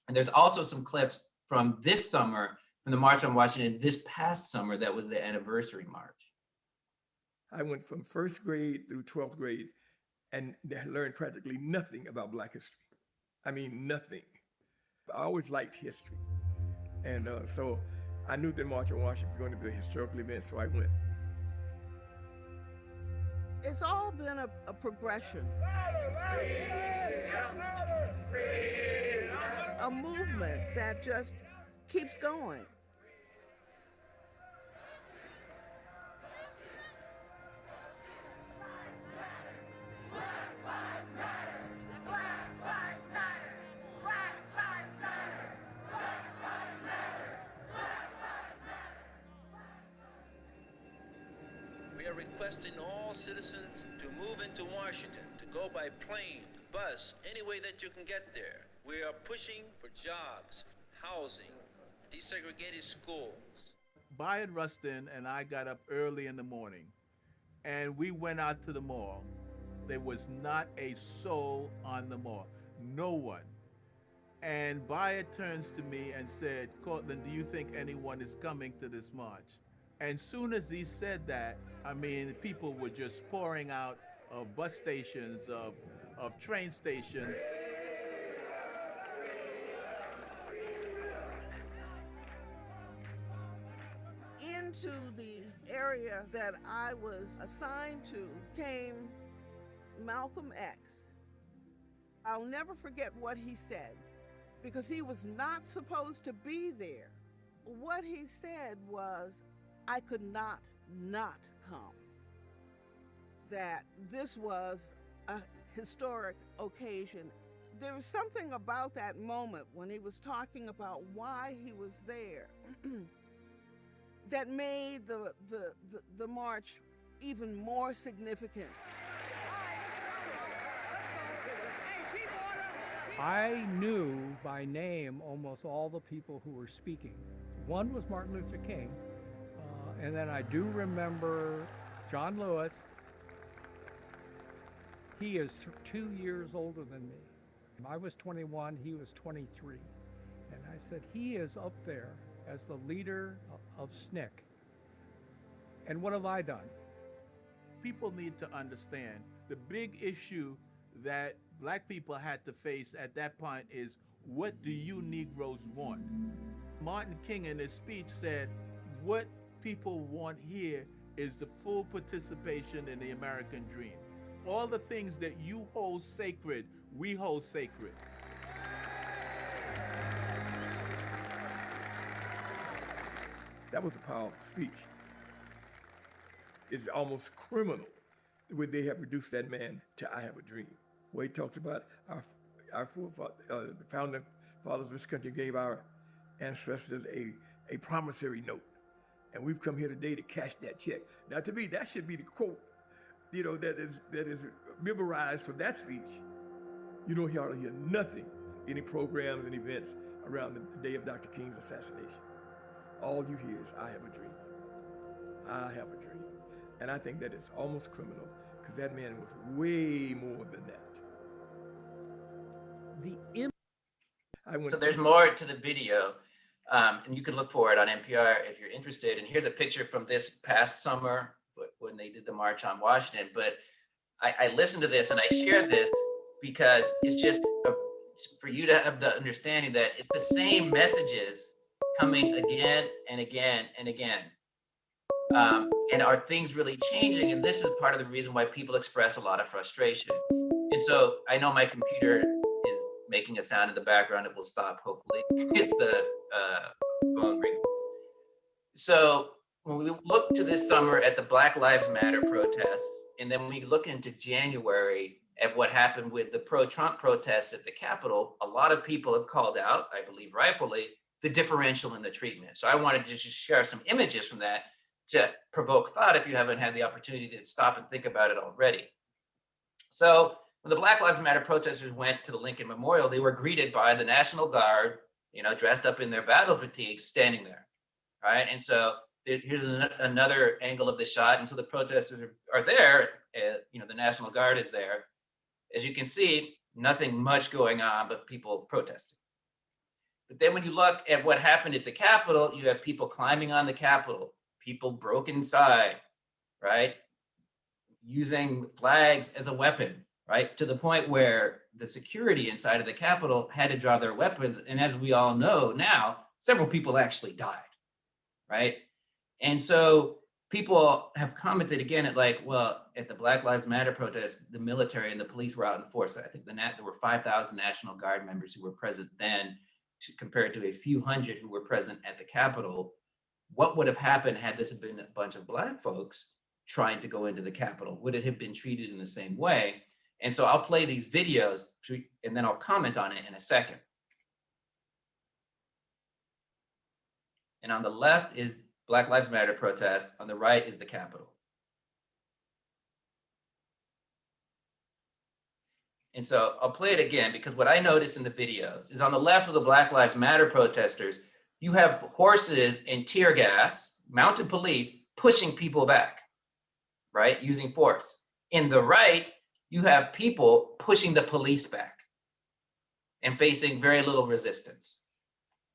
And there's also some clips from this summer, from the March on Washington this past summer, that was the anniversary march. I went from first grade through 12th grade and learned practically nothing about Black history. I mean, nothing. I always liked history. And so I knew that March on Washington was going to be a historical event, so I went. It's all been a progression, a movement that just keeps going. We are requesting all citizens to move into Washington, to go by plane, bus, any way that you can get there. We are pushing for jobs, housing, desegregated schools. Bayard Rustin and I got up early in the morning and we went out to the mall. There was not a soul on the mall, no one. And Bayard turns to me and said, "Cortland, do you think anyone is coming to this march?" And soon as he said that, I mean, people were just pouring out of bus stations, of train stations. Into the area that I was assigned to came Malcolm X. I'll never forget what he said, because he was not supposed to be there. What he said was, I could not come. That this was a historic occasion. There was something about that moment when he was talking about why he was there that made the march even more significant. I knew by name almost all the people who were speaking. One was Martin Luther King, and then I do remember John Lewis. He is 2 years older than me. I was 21, he was 23. And I said, he is up there as the leader of SNCC. And what have I done? People need to understand the big issue that Black people had to face at that point is, what do you Negroes want? Martin King in his speech said, what people want here is the full participation in the American dream. All the things that you hold sacred, we hold sacred. That was a powerful speech. It's almost criminal the way they have reduced that man to "I have a dream." Where he talks about our forefathers, the founding fathers of this country gave our ancestors a promissory note, and we've come here today to cash that check. Now, to me, that should be the quote, you know, that is memorized from that speech. You don't hardly hear nothing, any programs and events around the day of Dr. King's assassination. All you hear is, "I have a dream. I have a dream." And I think that is almost criminal, because that man was way more than that. So there's more to the video, and you can look for it on NPR if you're interested. And here's a picture from this past summer when they did the March on Washington. But I listened to this and I shared this because it's just for you to have the understanding that it's the same messages coming again and again and again. And are things really changing? And this is part of the reason why people express a lot of frustration. And so I know my computer is making a sound in the background. It will stop, hopefully. It's the phone ring. So when we look to this summer at the Black Lives Matter protests, and then we look into January at what happened with the pro-Trump protests at the Capitol, a lot of people have called out, I believe rightfully, the differential in the treatment. So I wanted to just share some images from that to provoke thought if you haven't had the opportunity to stop and think about it already. So when the Black Lives Matter protesters went to the Lincoln Memorial, they were greeted by the National Guard, you know, dressed up in their battle fatigues, standing there, right? And so here's another angle of the shot. And so the protesters are there, you know, the National Guard is there. As you can see, nothing much going on, but people protesting. But then when you look at what happened at the Capitol, you have people climbing on the Capitol, people broke inside, right? Using flags as a weapon, right? To the point where the security inside of the Capitol had to draw their weapons. And as we all know now, several people actually died, right? And so people have commented again at like, well, at the Black Lives Matter protest, the military and the police were out in force. I think there were 5,000 National Guard members who were present then, compared to a few hundred who were present at the Capitol. What would have happened had this been a bunch of Black folks trying to go into the Capitol? Would it have been treated in the same way? And so I'll play these videos and then I'll comment on it in a second. And on the left is Black Lives Matter protest. On the right is the Capitol. And so I'll play it again, because what I noticed in the videos is on the left of the Black Lives Matter protesters, you have horses and tear gas, mounted police pushing people back, right? Using force. In the right, you have people pushing the police back and facing very little resistance.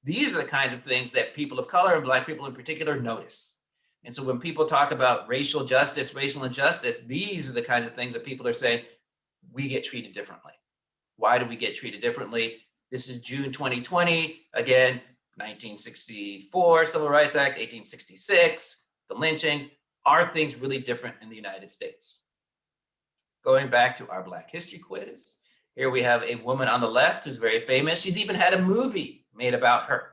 These are the kinds of things that people of color and Black people in particular notice. And so when people talk about racial justice, racial injustice, these are the kinds of things that people are saying, we get treated differently. Why do we get treated differently? This is June 2020. Again, 1964 Civil Rights Act, 1866, the lynchings. Are things really different in the United States? Going back to our Black History quiz, here we have a woman on the left who's very famous. She's even had a movie made about her.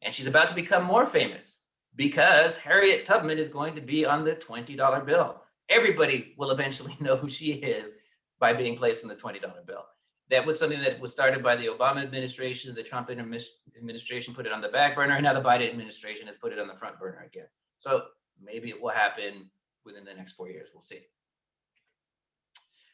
And she's about to become more famous because Harriet Tubman is going to be on the $20 bill. Everybody will eventually know who she is by being placed on the $20 bill. That was something that was started by the Obama administration. The Trump administration put it on the back burner, and now the Biden administration has put it on the front burner again. So maybe it will happen within the next 4 years. We'll see.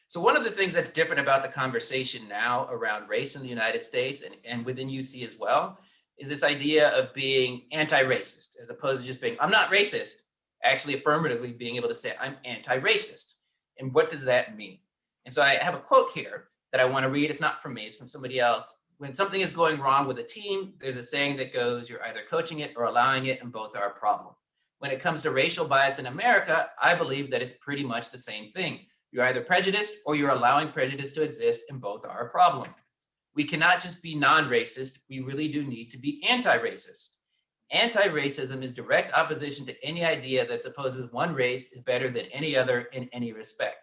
So one of the things that's different about the conversation now around race in the United States and within UC as well is this idea of being anti-racist, as opposed to just being, I'm not racist, actually affirmatively being able to say, I'm anti-racist. And what does that mean? And so I have a quote here that I want to read. It's not from me, it's from somebody else. When something is going wrong with a team, there's a saying that goes, you're either coaching it or allowing it, and both are a problem. When it comes to racial bias in America, I believe that it's pretty much the same thing. You're either prejudiced or you're allowing prejudice to exist, and both are a problem. We cannot just be non-racist. We really do need to be anti-racist. Anti-racism is direct opposition to any idea that supposes one race is better than any other in any respect.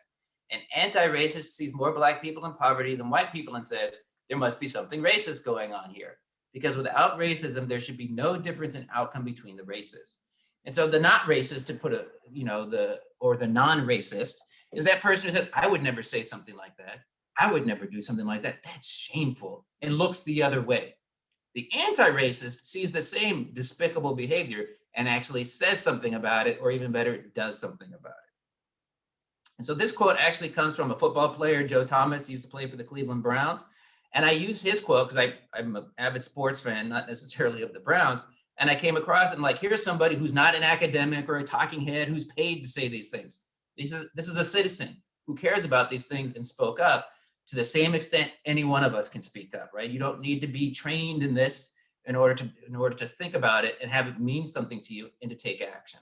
An anti-racist sees more Black people in poverty than white people and says, there must be something racist going on here. Because without racism, there should be no difference in outcome between the races. And so the not racist, to put the non-racist, is that person who says, I would never say something like that. I would never do something like that. That's shameful, and looks the other way. The anti-racist sees the same despicable behavior and actually says something about it, or even better, does something about it. And so this quote actually comes from a football player, Joe Thomas. He used to play for the Cleveland Browns. And I use his quote because I'm an avid sports fan, not necessarily of the Browns. And I came across it and here's somebody who's not an academic or a talking head who's paid to say these things. This is a citizen who cares about these things and spoke up to the same extent any one of us can speak up, right? You don't need to be trained in this in order to think about it and have it mean something to you and to take action.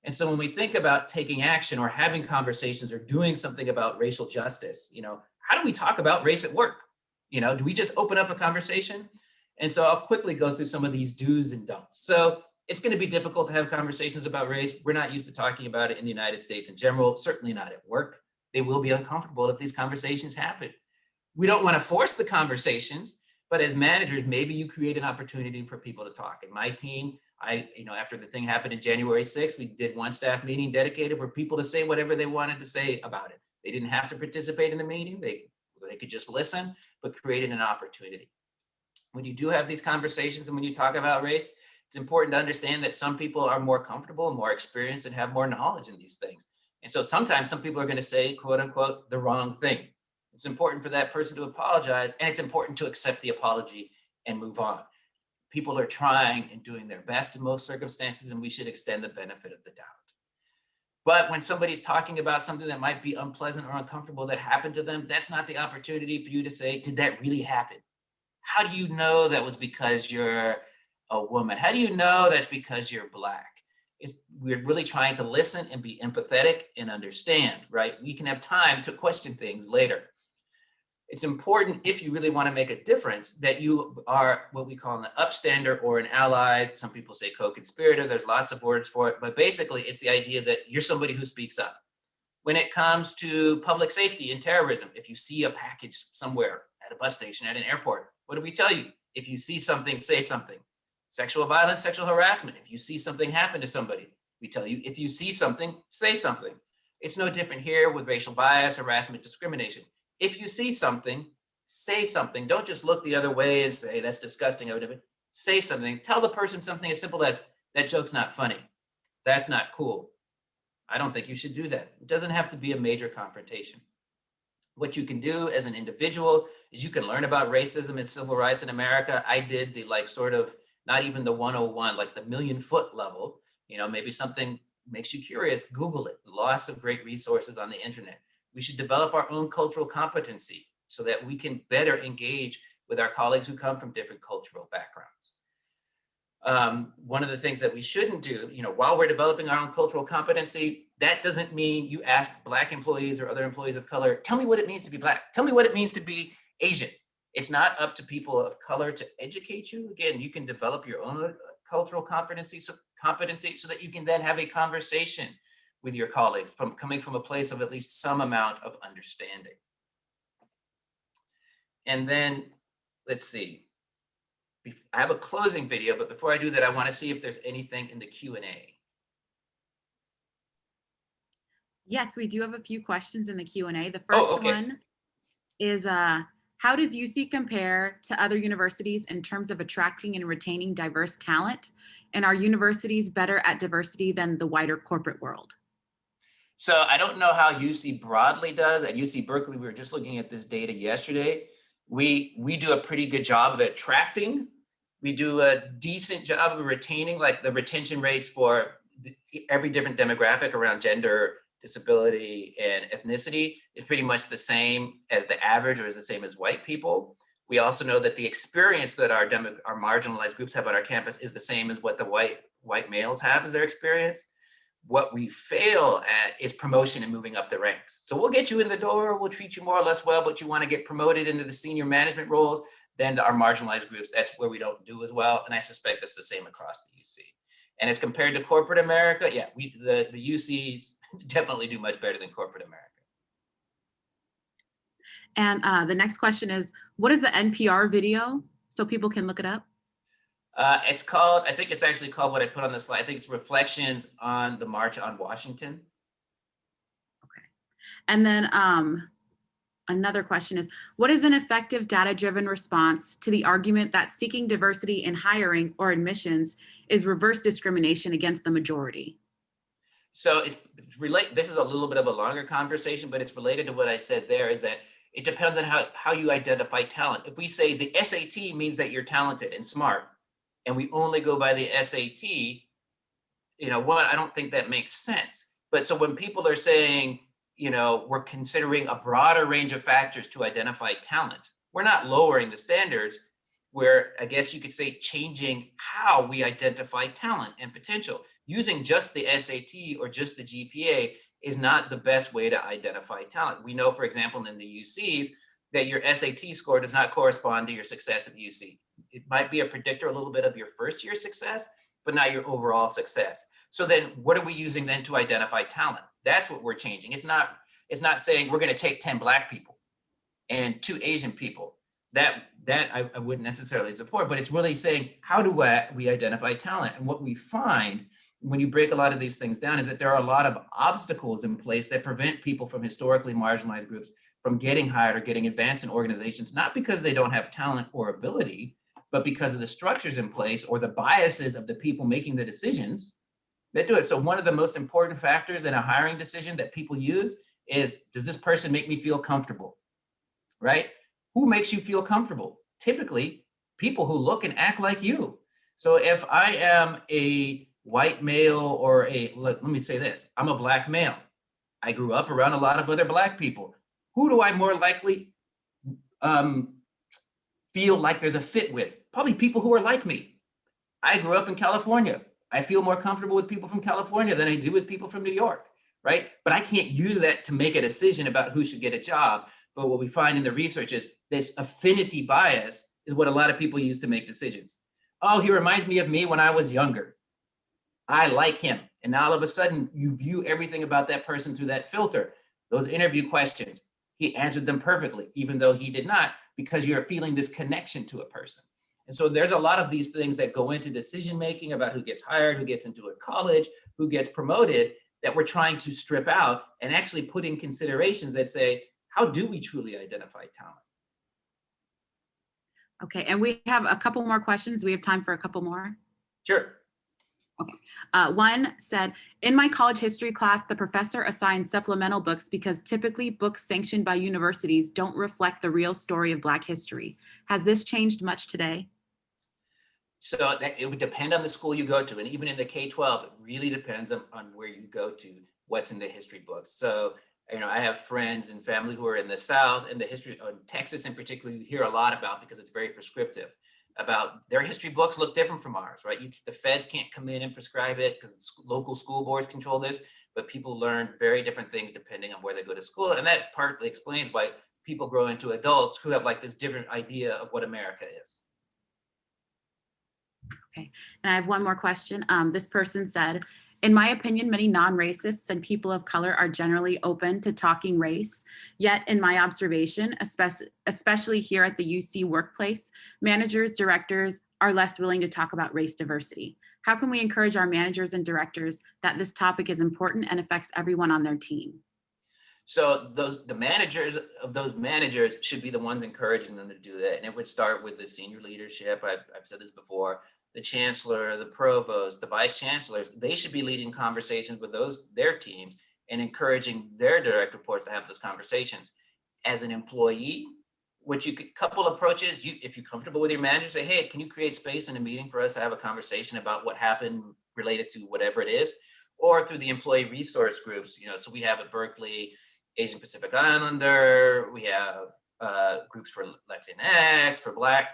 And so when we think about taking action or having conversations or doing something about racial justice, how do we talk about race at work? Do we just open up a conversation? And so I'll quickly go through some of these do's and don'ts. So it's going to be difficult to have conversations about race. We're not used to talking about it in the United States in general, certainly not at work. They will be uncomfortable if these conversations happen. We don't want to force the conversations, but as managers, maybe you create an opportunity for people to talk. In my team, after the thing happened in January 6th, we did one staff meeting dedicated for people to say whatever they wanted to say about it. They didn't have to participate in the meeting. They could just listen, but created an opportunity. When you do have these conversations and when you talk about race, it's important to understand that some people are more comfortable and more experienced and have more knowledge in these things. And so sometimes some people are going to say, quote unquote, the wrong thing. It's important for that person to apologize, and it's important to accept the apology and move on. People are trying and doing their best in most circumstances, and we should extend the benefit of the doubt. But when somebody's talking about something that might be unpleasant or uncomfortable that happened to them, that's not the opportunity for you to say, did that really happen? How do you know that was because you're a woman? How do you know that's because you're Black? We're really trying to listen and be empathetic and understand, right? We can have time to question things later. It's important, if you really want to make a difference, that you are what we call an upstander or an ally. Some people say co-conspirator. There's lots of words for it, but basically it's the idea that you're somebody who speaks up. When it comes to public safety and terrorism, if you see a package somewhere at a bus station, at an airport, what do we tell you? If you see something, say something. Sexual violence, sexual harassment. If you see something happen to somebody, we tell you, if you see something, say something. It's no different here with racial bias, harassment, discrimination. If you see something, say something. Don't just look the other way and say, that's disgusting. Say something. Tell the person something as simple as, that joke's not funny. That's not cool. I don't think you should do that. It doesn't have to be a major confrontation. What you can do as an individual is you can learn about racism and civil rights in America. I did the not even the 101, like the 1,000,000-foot level. Maybe something makes you curious, Google it. Lots of great resources on the internet. We should develop our own cultural competency so that we can better engage with our colleagues who come from different cultural backgrounds. One of the things that we shouldn't do, while we're developing our own cultural competency, that doesn't mean you ask Black employees or other employees of color, tell me what it means to be Black. Tell me what it means to be Asian. It's not up to people of color to educate you. Again, you can develop your own cultural competency so that you can then have a conversation with your colleagues coming from a place of at least some amount of understanding. And then, let's see. I have a closing video, but before I do that, I want to see if there's anything in the Q&A. Yes, we do have a few questions in the Q&A. The first one is, how does UC compare to other universities in terms of attracting and retaining diverse talent? And are universities better at diversity than the wider corporate world? So I don't know how UC broadly does. At UC Berkeley, we were just looking at this data yesterday. We do a pretty good job of attracting. We do a decent job of retaining, like the retention rates for every different demographic around gender, disability, and ethnicity is pretty much the same as the average or is the same as white people. We also know that the experience that our marginalized groups have on our campus is the same as what the white males have as their experience. What we fail at is promotion and moving up the ranks. So we'll get you in the door, we'll treat you more or less well, but you want to get promoted into the senior management roles, then to our marginalized groups, that's where we don't do as well. And I suspect that's the same across the UC. And as compared to corporate America, yeah, the UCs definitely do much better than corporate America. And the next question is, what is the NPR video so people can look it up? It's called, I think it's actually called what I put on the slide. I think it's Reflections on the March on Washington. Okay. And then another question is, what is an effective data-driven response to the argument that seeking diversity in hiring or admissions is reverse discrimination against the majority? So this is a little bit of a longer conversation, but it's related to what I said there, is that it depends on how you identify talent. If we say the SAT means that you're talented and smart, and we only go by the SAT, I don't think that makes sense. But so when people are saying, we're considering a broader range of factors to identify talent, we're not lowering the standards. Where I guess you could say changing how we identify talent and potential. Using just the SAT or just the GPA is not the best way to identify talent. We know, for example, in the UCs, that your SAT score does not correspond to your success at the UC. It might be a predictor a little bit of your first year success, but not your overall success. So then what are we using then to identify talent? That's what we're changing. It's not saying we're going to take 10 Black people and 2 Asian people. That I wouldn't necessarily support, but it's really saying, how do we identify talent? And what we find when you break a lot of these things down is that there are a lot of obstacles in place that prevent people from historically marginalized groups from getting hired or getting advanced in organizations, not because they don't have talent or ability, but because of the structures in place or the biases of the people making the decisions that do it. So one of the most important factors in a hiring decision that people use is, does this person make me feel comfortable, right? Who makes you feel comfortable? Typically, people who look and act like you. So if I am a white male or let me say this, I'm a Black male. I grew up around a lot of other Black people. Who do I more likely feel like there's a fit with? Probably people who are like me. I grew up in California. I feel more comfortable with people from California than I do with people from New York, right? But I can't use that to make a decision about who should get a job. But what we find in the research is this affinity bias is what a lot of people use to make decisions. Oh, he reminds me of me when I was younger. I like him. And now all of a sudden you view everything about that person through that filter. Those interview questions, he answered them perfectly, even though he did not, because you're feeling this connection to a person. And so there's a lot of these things that go into decision-making about who gets hired, who gets into a college, who gets promoted, that we're trying to strip out and actually put in considerations that say, how do we truly identify talent? Okay, and we have a couple more questions. We have time for a couple more. Sure. Okay. One said, in my college history class, the professor assigned supplemental books because typically books sanctioned by universities don't reflect the real story of Black history. Has this changed much today? So that it would depend on the school you go to. And even in the K-12, it really depends on where you go to, what's in the history books. So, you know, I have friends and family who are in the South, and the history of Texas in particular, you hear a lot about because it's very prescriptive. About their history books look different from ours, right? The feds can't come in and prescribe it because local school boards control this, but people learn very different things depending on where they go to school. And that partly explains why people grow into adults who have like this different idea of what America is. Okay, and I have one more question. This person said, in my opinion, many non-racists and people of color are generally open to talking race. Yet in my observation, especially here at the UC workplace, managers, directors are less willing to talk about race diversity. How can we encourage our managers and directors that this topic is important and affects everyone on their team? So the managers of those managers should be the ones encouraging them to do that. And it would start with the senior leadership. I've said this before. The chancellor, the provost, the vice chancellors, they should be leading conversations with their teams and encouraging their direct reports to have those conversations. As an employee, couple approaches, if you're comfortable with your manager, say, hey, can you create space in a meeting for us to have a conversation about what happened related to whatever it is? Or through the employee resource groups, so we have at Berkeley, Asian Pacific Islander, we have groups for Latinx, for Black.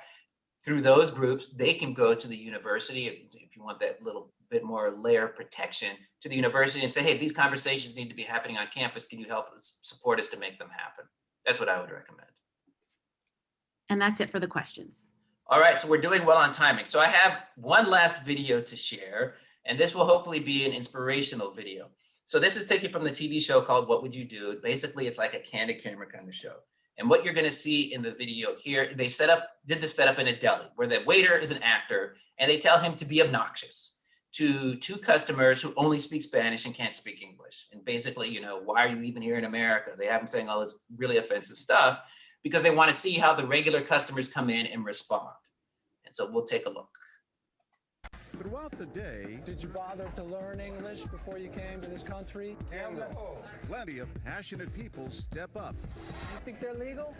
Through those groups, they can go to the university, if you want that little bit more layer of protection, to the university and say, hey, these conversations need to be happening on campus. Can you help us, support us to make them happen? That's what I would recommend. And that's it for the questions. All right, so we're doing well on timing. So I have one last video to share, and this will hopefully be an inspirational video. So this is taken from the TV show called What Would You Do? Basically, it's like a candid camera kind of show. And what you're going to see in the video here, they did the setup in a deli where the waiter is an actor and they tell him to be obnoxious to two customers who only speak Spanish and can't speak English. And basically, why are you even here in America? They have him saying all this really offensive stuff because they want to see how the regular customers come in and respond. And so we'll take a look. Throughout the day, did you bother to learn English before you came to this country? Plenty of passionate people step up. You think they're legal?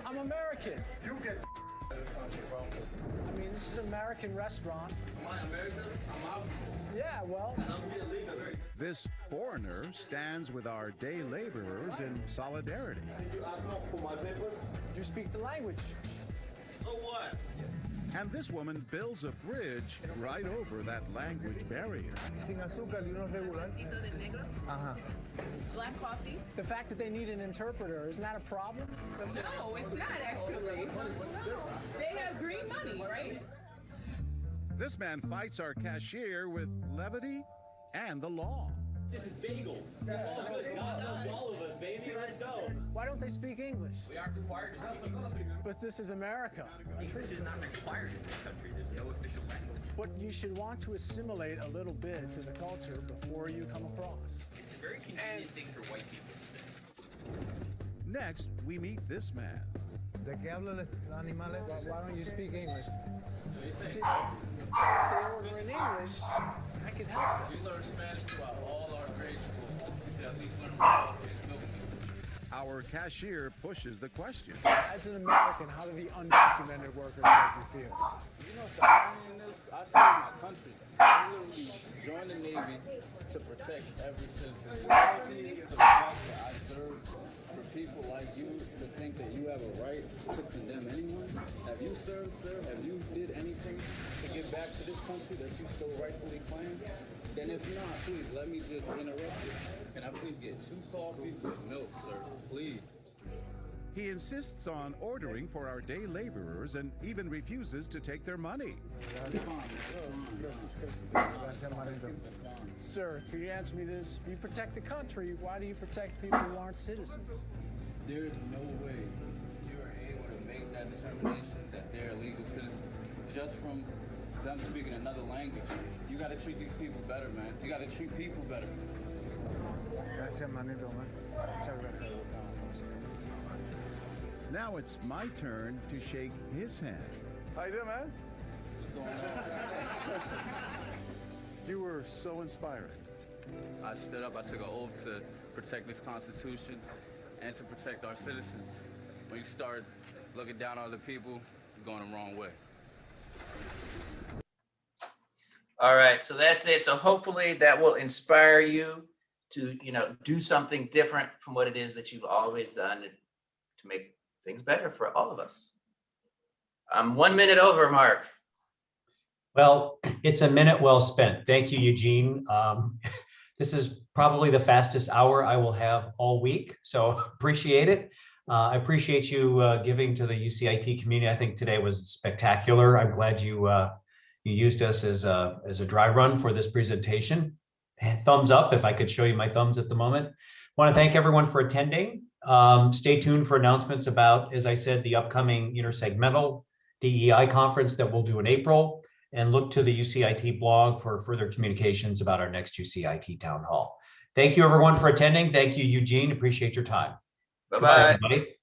I'm American. You get I mean, this is an American restaurant. Am I American? I'm out. Yeah, well. This foreigner stands with our day laborers in solidarity. You speak the language. So what? And this woman builds a bridge right over that language barrier. Sin azúcar y uno regular. Black coffee. The fact that they need an interpreter, isn't that a problem? No, it's not actually. They have green money, right? This man fights our cashier with levity and the law. This is bagels. It's all good. God loves all of us, baby. Let's go. Why don't they speak English? We aren't required to speak English. But this is America. English is not required in this country. There's no official language. But you should want to assimilate a little bit to the culture before you come across. It's a very convenient thing for white people to say. Next, we meet this man. ¿De qué hablan los animales? Why don't you speak English? See, if they order in English, I could help them. We learn Spanish throughout all our grade schools. You should at least learn about Our cashier pushes the question. As an American, how do the undocumented workers make you feel? You know, the irony in this, I serve my country. I literally joined the Navy to protect every citizen. To the fact that I serve for people like you to think that you have a right to condemn anyone. Have you served, sir? Have you did anything to give back to this country that you so rightfully claim? Then if not, please let me just interrupt you. Can I please get 2 coffees with milk, sir? Please. He insists on ordering for our day laborers and even refuses to take their money. Sir, can you answer me this? You protect the country. Why do you protect people who aren't citizens? There is no way you are able to make that determination that they're a legal citizen just from them speaking another language. You got to treat these people better, man. You got to treat people better. Now it's my turn to shake his hand. How you doing, man? What's going on? You were so inspiring. I stood up, I took an oath to protect this Constitution and to protect our citizens. When you start looking down on other people, you're going the wrong way. All right, so that's it. So hopefully that will inspire you to, do something different from what it is that you've always done to make things better for all of us. I'm 1 minute over, Mark. Well, it's a minute well spent. Thank you, Eugene. This is probably the fastest hour I will have all week, so appreciate it. I appreciate you giving to the UCIT community. I think today was spectacular. I'm glad you used us as a dry run for this presentation. And thumbs up if I could show you my thumbs at the moment. Want to thank everyone for attending. Stay tuned for announcements about, as I said, the upcoming intersegmental DEI conference that we'll do in April, and look to the UCIT blog for further communications about our next UCIT town hall. Thank you everyone for attending. Thank you, Eugene. Appreciate your time. Bye-bye. Goodbye, everybody.